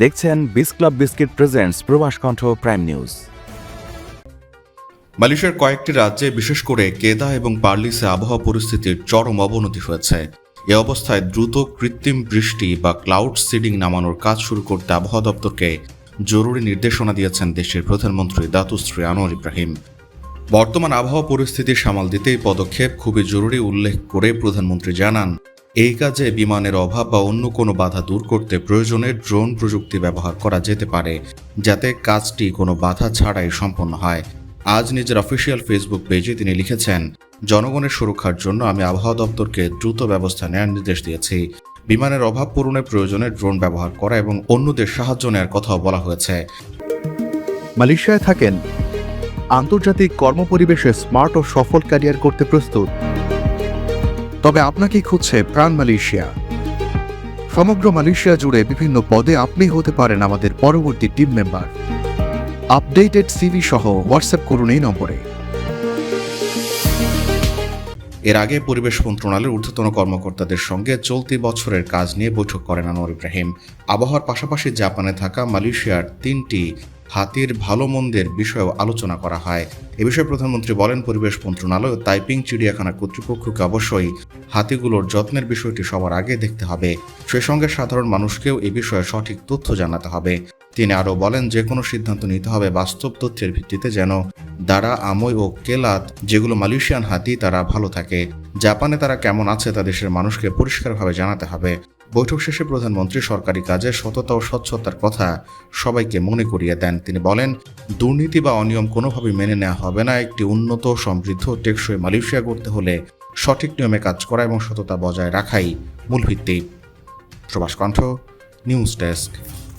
দেখছেন বিস club biscuit presents প্রবাস কণ্ঠ প্রাইম নিউজ। মালয়েশিয়ার কয়েকটি রাজ্যে বিশেষ করে কেদা এবং পার্লিসে আবহাওয়া পরিস্থিতির চরম অবনতি হয়েছে। এ অবস্থায় দ্রুত কৃত্রিম বৃষ্টি বা ক্লাউড সিডিং নামানোর কাজ শুরু করতে আবহাওয়া দপ্তরকে জরুরি নির্দেশনা দিয়েছেন দেশের প্রধানমন্ত্রী দাতুশ্রী আনোয়ার ইব্রাহিম। বর্তমান আবহাওয়া পরিস্থিতি সামাল দিতে এই পদক্ষেপ খুবই জরুরি উল্লেখ করে প্রধানমন্ত্রী জানান, এই কাজে বিমানের অভাব বা অন্য কোনো বাধা দূর করতে প্রয়োজনে ড্রোন প্রযুক্তি ব্যবহার করা যেতে পারে, যাতে কাজটি কোনো বাধা ছাড়াই সম্পন্ন হয়। আজ নিজের অফিসিয়াল ফেসবুক পেজে তিনি লিখেছেন, জনগণের সুরক্ষার জন্য আমি আবহাওয়া দপ্তরকে দ্রুত ব্যবস্থা নেওয়ার নির্দেশ দিয়েছি। বিমানের অভাব পূরণে প্রয়োজনে ড্রোন ব্যবহার করা এবং অন্যদের সাহায্য নেওয়ার কথাও বলা হয়েছে। মালয়েশিয়ায় থাকেন, আন্তর্জাতিক কর্মপরিবেশে স্মার্ট ও সফল ক্যারিয়ার করতে প্রস্তুত, তবে আপনাকেই খুঁজছে প্রাণ মালয়েশিয়া। সমগ্র মালয়েশিয়া জুড়ে বিভিন্ন পদে আপনি হতে পারেন আমাদের পরবর্তী টিম মেম্বার। আপডেটেড সিভি সহ হোয়াটসঅ্যাপ করুন এই নম্বরে। এর আগে পরিবেশ মন্ত্রণালয়ের ঊর্ধ্বতন কর্মকর্তাদের সঙ্গে চলতি বছরের কাজ নিয়ে বৈঠক করেন আনোয়ার ইব্রাহিম। আবহাওয়ার পাশাপাশি জাপানে থাকা মালয়েশিয়ার 3টি হাতির ভালো মন্দের বিষয়েও আলোচনা করা হয়। এ বিষয়ে প্রধানমন্ত্রী বলেন, পরিবেশ মন্ত্রণালয় ও তাইপিং চিড়িয়াখানা কর্তৃপক্ষকে অবশ্যই হাতিগুলোর যত্নের বিষয়টি সবার আগে দেখতে হবে। সেই সঙ্গে সাধারণ মানুষকেও এ বিষয়ে সঠিক তথ্য জানাতে হবে। তিনি আরও বলেন, যে কোনো সিদ্ধান্ত নিতে হবে বাস্তব তথ্যের ভিত্তিতে, যেন দারা, আমই ও কেলাত, যেগুলো মালয়েশিয়ান হাতি, তারা ভালো থাকে। জাপানে তারা কেমন আছে তা দেশের মানুষকে পরিষ্কারভাবে জানাতে হবে। বৈঠক শেষে প্রধানমন্ত্রী সরকারি কাজে সততা ও স্বচ্ছতার কথা সবাইকে মনে করিয়ে দেন। তিনি বলেন, দুর্নীতি বা অনিয়ম কোনোভাবেই মেনে নেওয়া হবে না। একটি উন্নত, সমৃদ্ধ, টেকসই মালয়েশিয়া গড়তে হলে সঠিক নিয়মে কাজ করা এবং সততা বজায় রাখাই মূল ভিত্তি। প্রবাস কণ্ঠ নিউজ ডেস্ক।